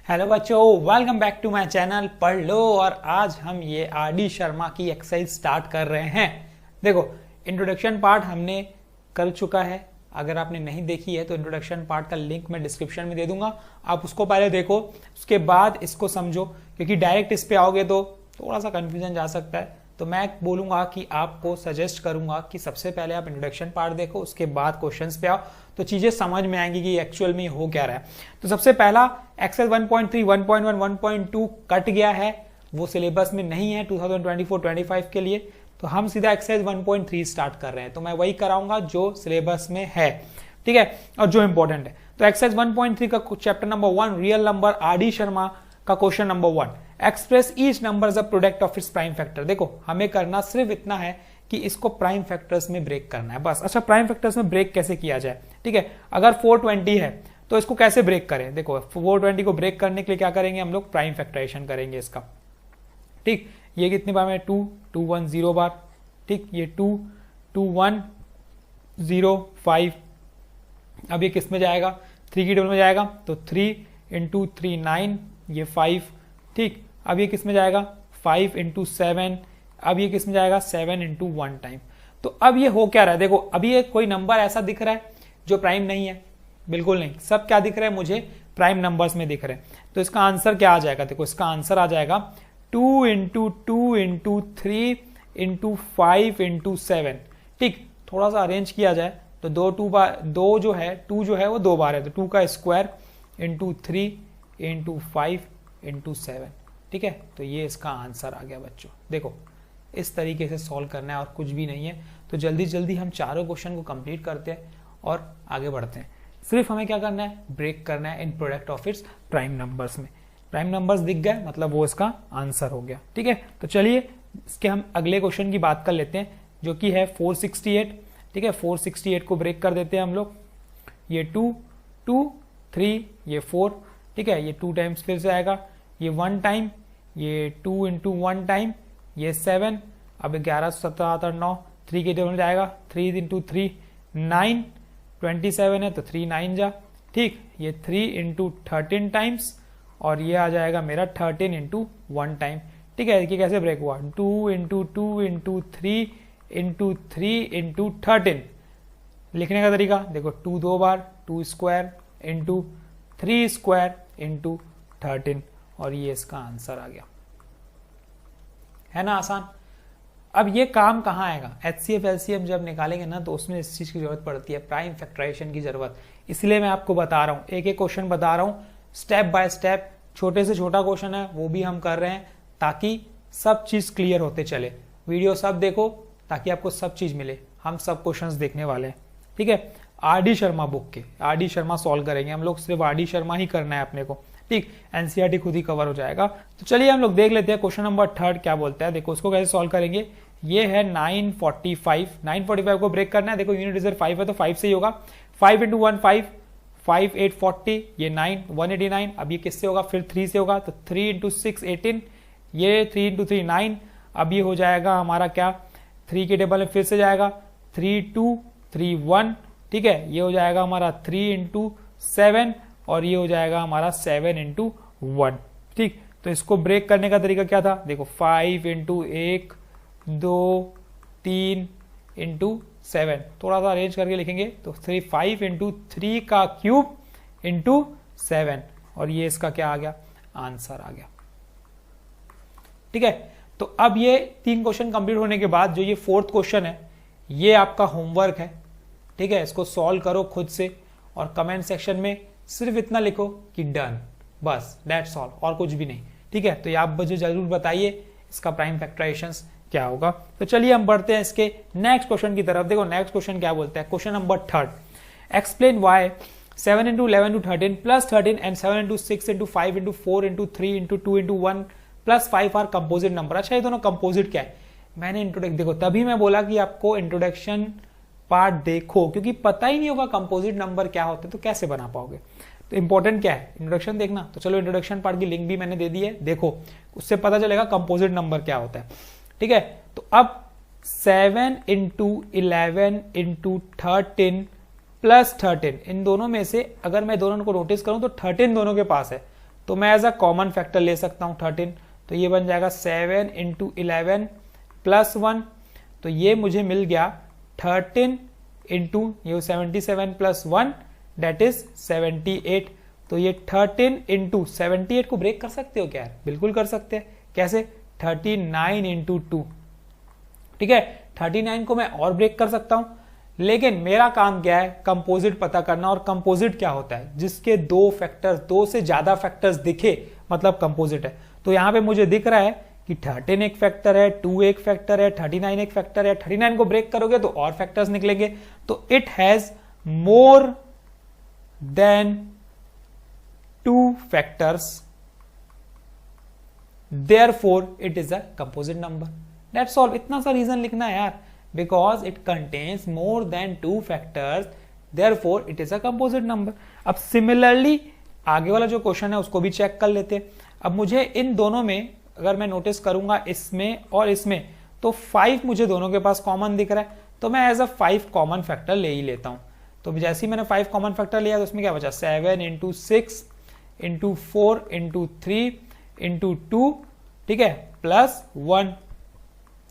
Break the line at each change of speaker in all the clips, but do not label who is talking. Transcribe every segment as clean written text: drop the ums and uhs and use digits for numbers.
Hello बच्चों, welcome back to my channel पढ़ लो। और आज हम ये आर.डी. शर्मा की एक्सरसाइज स्टार्ट कर रहे हैं। देखो, इंट्रोडक्शन पार्ट हमने कर चुका है। अगर आपने नहीं देखी है तो इंट्रोडक्शन पार्ट का लिंक मैं डिस्क्रिप्शन में दे दूंगा, आप उसको पहले देखो, उसके बाद इसको समझो, क्योंकि डायरेक्ट इस पे आओगे तो थोड़ा सा कंफ्यूजन जा सकता है। तो मैं बोलूंगा कि आपको सजेस्ट करूंगा कि सबसे पहले आप इंट्रोडक्शन पार्ट देखो, उसके बाद क्वेश्चंस पे आओ, तो चीजें समझ में आएंगी कि एक्चुअल में हो क्या रहा है। तो सबसे पहला एक्सेल 1.3, 1.1, 1.2 कट गया है, वो सिलेबस में नहीं है 2024-25 के लिए, तो हम सीधा एक्सरसाइज 1.3 स्टार्ट कर रहे हैं। तो मैं वही कराऊंगा जो सिलेबस में है, ठीक है, और जो इंपॉर्टेंट है। तो एक्सरसाइज 1.3 का chapter number 1 real number R D. Sharma का question number 1, express each number as a product of its prime factor. देखो, हमें करना सिर्फ इतना है कि इसको प्राइम फैक्टर्स में ब्रेक करना है, बस। अच्छा, प्राइम फैक्टर्स में ब्रेक कैसे किया जाए, ठीक है। अगर 420 है तो इसको कैसे ब्रेक करें। देखो, 420 को ब्रेक करने के लिए क्या करेंगे हम लोग, प्राइम फैक्टराइजेशन करेंगे इसका, ठीक। ये कितनी बार में 2 2 1 0 बार, ठीक। ये 2 2 1 0 5। अब ये किस में जाएगा, 3 की टेबल में जाएगा, तो 3 इंटू 3 9, ये 5, ठीक। अब ये किस में जाएगा, 5 इंटू 7। अब ये किस में जाएगा, 7 इंटू 1 टाइम। तो अब ये हो क्या रहा है, देखो, अभी ये कोई नंबर ऐसा दिख रहा है जो प्राइम नहीं है, बिल्कुल नहीं। सब क्या दिख रहा है मुझे, प्राइम नंबर्स में दिख रहे हैं। तो इसका आंसर क्या आ जाएगा, देखो, इसका आंसर आ जाएगा 2 इंटू 2 इंटू 3 इंटू 5 इंटू 7, ठीक। थोड़ा सा अरेंज किया जाए तो दो जो है 2 जो है वो 2 बार है, तो 2 का स्क्वायर इंटू 3 इंटू 5 इंटू 7, ठीक है। तो ये इसका आंसर आ गया बच्चों। देखो, इस तरीके से सॉल्व करना है और कुछ भी नहीं है। तो जल्दी जल्दी हम चारों क्वेश्चन को कंप्लीट करते हैं और आगे बढ़ते हैं। सिर्फ हमें क्या करना है, ब्रेक करना है इन product of its prime numbers में। प्राइम नंबर्स दिख गए मतलब वो इसका आंसर हो गया, ठीक है। तो चलिए इसके हम अगले क्वेश्चन की बात कर लेते हैं, जो कि है 468, ठीक है। 468 को ब्रेक कर देते हैं हम लोग। ये 2 2 3, ये 4, ठीक है। ये 2 टाइम्स फिर से आएगा, ये 1 टाइम, ये 2 इंटू 1 टाइम, ये 7। अब 11 7 8 9, 3 के टेबल में जाएगा, 3 इंटू 3 9, 27 है तो 3 9 जा, ठीक। ये 3 इंटू 13 टाइम्स, और ये आ जाएगा मेरा 13 इंटू 1 टाइम, ठीक है। देखिए कैसे ब्रेक हुआ, 2 इंटू 2 इंटू 3 इंटू 3 इंटू 13। लिखने का तरीका देखो, 2 2 बार, 2 स्क्वायर इंटू 3 स्क्वायर इंटू 13, और ये इसका आंसर आ गया, है ना आसान। अब ये काम कहाँ आएगा, HCF LCM जब निकालेंगे ना, तो उसमें इस चीज की जरूरत पड़ती है, प्राइम फैक्टराइजेशन की जरूरत। इसलिए मैं आपको बता रहा हूँ, एक एक क्वेश्चन बता रहा हूँ, स्टेप बाय स्टेप। छोटे से छोटा क्वेश्चन है वो भी हम कर रहे हैं, ताकि सब चीज क्लियर होते चले। वीडियो सब देखो ताकि आपको सब चीज मिले। हम सब क्वेश्चंस देखने वाले हैं, ठीक है। आर.डी. शर्मा बुक के, आर.डी. शर्मा सॉल्व करेंगे हम लोग, सिर्फ आर.डी. शर्मा ही करना है अपने को, ठीक। एनसीईआरटी खुद ही कवर हो जाएगा। तो चलिए हम लोग देख लेते हैं क्वेश्चन नंबर 3 क्या बोलता है। देखो, उसको कैसे सॉल्व करेंगे। ये है 945 को ब्रेक करना है। देखो, यूनिट रिजल्ट 5 है तो 5 से ही होगा। 5 इंटू 1 5, 5 8 40, ये 9 189। अब ये किससे होगा, फिर 3 से होगा, तो 3 इंटू 6 18, ये 3 इंटू 3 9। अब ये हो जाएगा हमारा क्या, 3 के टेबल में फिर से जाएगा, 3 2 3 1, ठीक है। ये हो जाएगा हमारा 3 इंटू 7, और ये हो जाएगा हमारा 7 इंटू 1, ठीक। तो इसको ब्रेक करने का तरीका क्या था, देखो, 5 इंटू 1 2 3 इंटू 7, थोड़ा सा अरेंज करके लिखेंगे तो 5 इंटू 3 का क्यूब इंटू 7, और ये इसका क्या आ गया, आंसर आ गया, ठीक है। तो अब ये 3 क्वेश्चन कंप्लीट होने के बाद जो ये 4th क्वेश्चन है, ये आपका होमवर्क है, ठीक है। इसको सॉल्व करो खुद से, और कमेंट सेक्शन में सिर्फ इतना लिखो कि डन, बस, दैट्स ऑल, और कुछ भी नहीं, ठीक है। तो आप मुझे जरूर बताइए इसका प्राइम फैक्टराइजेशन क्या होगा। तो चलिए हम बढ़ते हैं इसके नेक्स्ट क्वेश्चन की तरफ। देखो, नेक्स्ट क्वेश्चन क्या बोलता है, question number 3, explain why 7 into 11 into 13 plus 13 and 7 into 6 into 5 into 4 into 3 into 2 into 1 plus 5 are composite number. अच्छा, ये दोनों कंपोजिट क्या है, मैंने इंट्रोडक्शन, देखो, तभी मैं बोला कि आपको इंट्रोडक्शन पार्ट देखो, क्योंकि पता ही नहीं होगा कंपोजिट नंबर क्या होते, तो कैसे बना पाओगे। तो इंपॉर्टेंट क्या है, इंट्रोडक्शन देखना। तो चलो, इंट्रोडक्शन पार्ट की लिंक भी मैंने दे दी है, देखो, उससे पता चलेगा कंपोजिट नंबर क्या होता है, ठीक है। तो अब 7 इंटू 11 इंटू 13 प्लस 13, इन दोनों में से अगर मैं दोनों को नोटिस करूं तो 13 दोनों के पास है, तो मैं एज अ कॉमन फैक्टर ले सकता हूं 13, तो ये बन जाएगा 7 इंटू 11 प्लस 1, तो ये मुझे मिल गया 13 इंटू ये 77 प्लस 1 डेट इज 78। तो ये 13 इंटू 78 को ब्रेक कर सकते हो क्या? बिल्कुल कर सकते हैं। कैसे? 39 इंटू 2, ठीक है। 39 को मैं और ब्रेक कर सकता हूं, लेकिन मेरा काम क्या है? कंपोजिट पता करना। और कंपोजिट क्या होता है? जिसके दो फैक्टर्स, दो से ज्यादा फैक्टर्स दिखे मतलब कंपोजिट है। तो यहां पे मुझे दिख रहा है कि 13 एक फैक्टर है, 2 एक फैक्टर है, 39 एक फैक्टर है। 39 को ब्रेक करोगे तो और फैक्टर्स निकलेंगे। तो it has more than 2 factors, therefore it is a composite number. That's all. इतना सा रीजन लिखना है यार, because it contains more than 2 factors, therefore it is a composite number. अब सिमिलरली आगे वाला जो क्वेश्चन है उसको भी चेक कर लेते हैं। अब मुझे इन दोनों में अगर मैं नोटिस करूंगा, इसमें और इसमें, तो 5 मुझे दोनों के पास कॉमन दिख रहा है, तो मैं एज अ 5 कॉमन फैक्टर ले ही लेता हूं। तो जैसे ही मैंने 5 कॉमन फैक्टर लिया तो उसमें क्या बचा? 7 इंटू 6 इंटू 4 इंटू 3 इंटू 2, ठीक है, प्लस 1।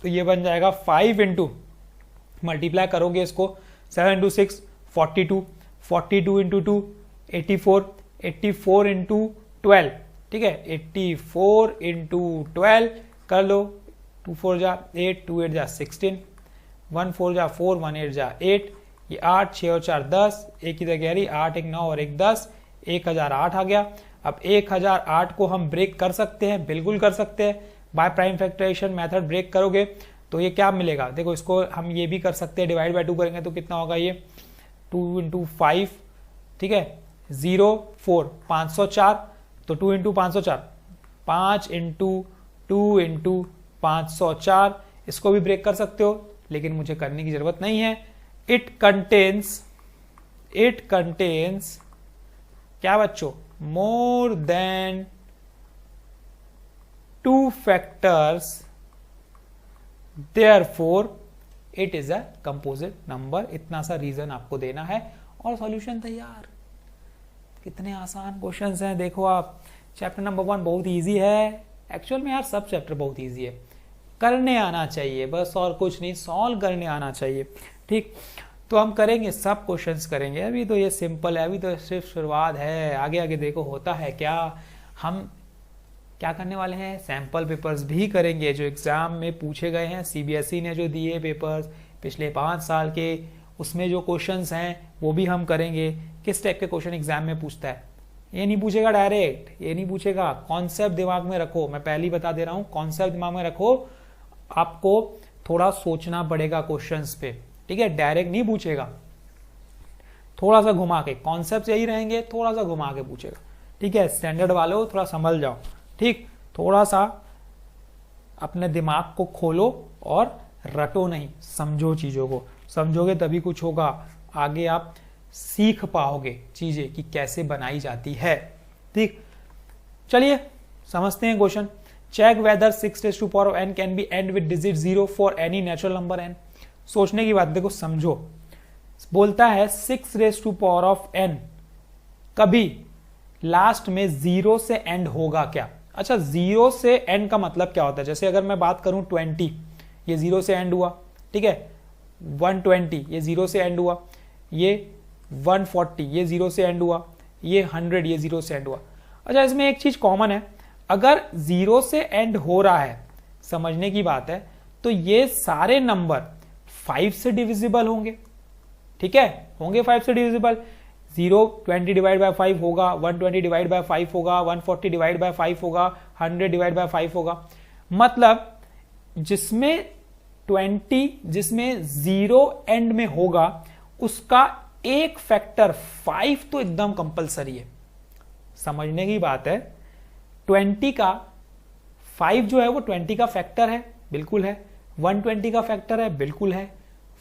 तो ये बन जाएगा 5 इंटू, मल्टीप्लाई करोगे इसको, 7 इंटू 6 42, 42 इंटू 2 84, 84 इंटू 12, ठीक है, 84 इंटू 12 कर लो, 2 4 जा 8, 2 8 जा 16, 1 4 जा 4, 1 8 जा 8, ये 8, 6 और 4 10, एक इधर गहरी, 8 एक 9 और एक 10, 1008 आ गया। अब 1008 को हम ब्रेक कर सकते हैं, बिल्कुल कर सकते हैं। By prime factorisation method break करोगे तो ये क्या मिलेगा? देखो, इसको हम ये भी कर सकते हैं, डिवाइड बाय 2 करेंगे तो कितना होगा? ये 2 इंटू 5, ठीक है, 0 4 504, तो 2 इंटू 504, 5 इंटू 2 इंटू 504, इसको भी ब्रेक कर सकते हो, लेकिन मुझे करने की जरूरत नहीं है। इट कंटेन्स क्या बच्चों? More than 2 factors, therefore it is a composite number. इतना सा रीजन आपको देना है और सॉल्यूशन तैयार। कितने आसान क्वेश्चंस हैं देखो आप। चैप्टर नंबर 1 बहुत इजी है। एक्चुअल में यार सब चैप्टर बहुत इजी है, करने आना चाहिए बस, और कुछ नहीं, सॉल्व करने आना चाहिए, ठीक। तो हम करेंगे, सब क्वेश्चंस करेंगे। अभी तो ये सिंपल है, अभी तो सिर्फ शुरुआत है, आगे आगे देखो होता है क्या। हम क्या करने वाले हैं? सैंपल पेपर्स भी करेंगे जो एग्जाम में पूछे गए हैं, सीबीएसई ने जो दिए पेपर्स पिछले 5 साल के, उसमें जो क्वेश्चंस हैं वो भी हम करेंगे। किस टाइप के क्वेश्चन एग्जाम में पूछता है, ये नहीं पूछेगा डायरेक्ट, ये नहीं पूछेगा। कॉन्सेप्ट दिमाग में रखो, मैं पहले ही बता दे रहा हूं, कॉन्सेप्ट दिमाग में रखो। आपको थोड़ा सोचना पड़ेगा क्वेश्चंस पे, ठीक है, डायरेक्ट नहीं पूछेगा, थोड़ा सा घुमा के। कॉन्सेप्ट यही रहेंगे, थोड़ा सा घुमा के पूछेगा, ठीक है। स्टैंडर्ड वालों थोड़ा संभल जाओ, ठीक। थोड़ा सा अपने दिमाग को खोलो और रटो नहीं, समझो चीजों को। समझोगे तभी कुछ होगा, आगे आप सीख पाओगे चीजें कि कैसे बनाई जाती है, ठीक। चलिए समझते हैं question. Check whether 6 raised to power of n can be end with digit 0 for any natural number n। सोचने की बात, देखो समझो, बोलता है 6 raised to power of n कभी लास्ट में 0 से एंड होगा क्या? अच्छा, 0 से एंड का मतलब क्या होता है? जैसे अगर मैं बात करूं 20, ये 0 से एंड हुआ, ठीक है। 120 ये 0 से एंड हुआ, ये 140 ये 0 से एंड हुआ, ये 100 ये 0 से एंड हुआ। अच्छा, इसमें एक चीज कॉमन है, अगर 0 से एंड हो रहा है, समझने की बात है, तो ये सारे नंबर 5 से डिविजिबल होंगे, ठीक है, होंगे 5 से डिविजिबल। 20 डिवाइड बाय 5 होगा, 120 डिवाइड बाय 5 होगा, 140 डिवाइड बाय 5 होगा, 100 डिवाइड बाय 5 होगा। मतलब जिसमें 0 एंड में होगा उसका एक फैक्टर 5 तो एकदम कंपलसरी है। समझने की बात है, 20 का 5 जो है वो 20 का फैक्टर है, बिल्कुल है। 120 का फैक्टर है, बिल्कुल है।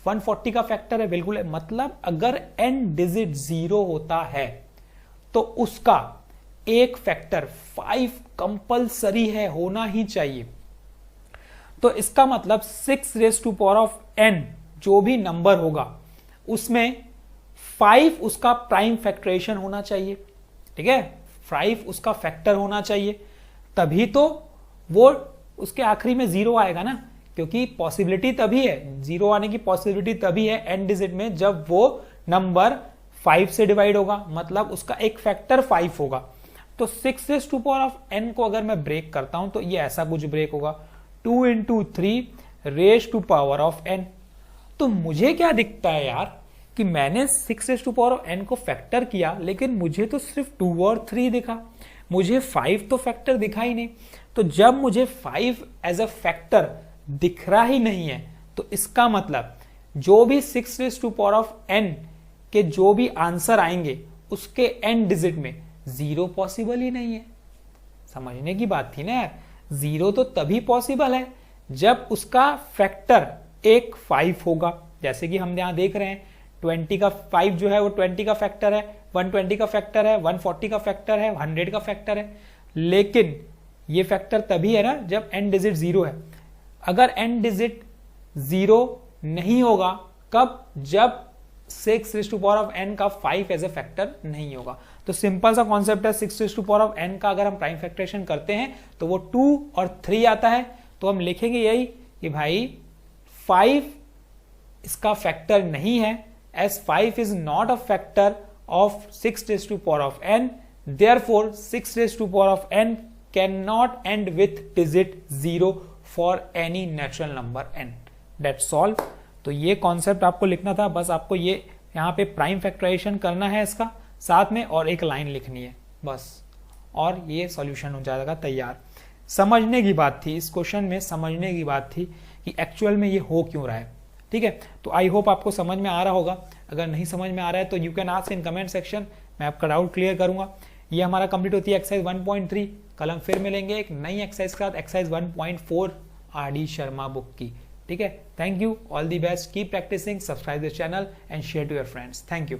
140 का फैक्टर है, बिल्कुल है। मतलब अगर एंड डिजिट 0 होता है तो उसका एक फैक्टर 5 कंपलसरी है, होना ही चाहिए। तो इसका मतलब 6 raised to power of n जो भी नंबर होगा उसमें 5 उसका प्राइम फैक्टराइजेशन होना चाहिए, ठीक है। 5 उसका फैक्टर होना चाहिए, तभी तो वो उसके आखिरी में 0 आएगा ना, क्योंकि पॉसिबिलिटी तभी है, 0 आने की पॉसिबिलिटी तभी है एन डिजिट में जब वो नंबर 5 से डिवाइड होगा, मतलब उसका एक फैक्टर 5 होगा। तो 6 raise to power of n को अगर मैं ब्रेक करता हूं तो ये ऐसा कुछ ब्रेक होगा, 2 into 3 raise to power of n। तो मुझे क्या दिखता है यार कि मैंने 6 raise to power of n को फैक्टर किया, लेकिन मुझे तो सिर्फ 2 और 3 दिखा, मुझे 5 तो फैक्टर दिखा ही नहीं। तो जब मुझे 5 एज अ फैक्टर दिख रहा ही नहीं है, तो इसका मतलब जो भी 6 raise to power of n के जो भी आंसर आएंगे उसके n डिजिट में 0 पॉसिबल ही नहीं है। समझने की बात थी ना यार, 0 तो तभी पॉसिबल है जब उसका फैक्टर एक 5 होगा, जैसे कि हम यहां देख रहे हैं 20 का 5 जो है वो 20 का फैक्टर है, 120 का फैक्टर है, 140 का फैक्टर है, 100 का फैक्टर है। लेकिन ये फैक्टर तभी है ना जब n डिजिट 0 है। अगर n डिजिट 0 नहीं होगा, कब? जब 6 raise to power of n का 5 एज ए फैक्टर नहीं होगा। तो सिंपल सा कॉन्सेप्ट है, 6 raise to power of n का अगर हम प्राइम फैक्टरेशन करते हैं तो वो 2 और 3 आता है, तो हम लिखेंगे यही कि भाई 5 इसका फैक्टर नहीं है, as 5 is not a factor of 6 raised to power of n, therefore 6 raised to power of n cannot end with digit 0 for any natural number n. That's all. तो ये कॉन्सेप्ट आपको लिखना था, बस आपको ये यहाँ पे प्राइम फैक्टराइजेशन करना है इसका साथ में, और एक लाइन लिखनी है बस, और ये सॉल्यूशन हो जाएगा तैयार। समझने की बात थी, इस क्वेश्चन में समझने की बात थी कि एक्चुअल में ये हो क्यों रहा है। ठीक है, तो आई होप आपको समझ में आ रहा होगा। अगर नहीं समझ में आ रहा है तो you can ask in comment section, मैं आपका डाउट क्लियर करूंगा। ये हमारा कंप्लीट होती है एक्सरसाइज 1.3। कल हम फिर मिलेंगे एक नई एक्सरसाइज के साथ, एक्सरसाइज 1.4 RD शर्मा बुक की। ठीक है, thank you, all the best, keep practising, subscribe the channel and share to your friends. Thank you.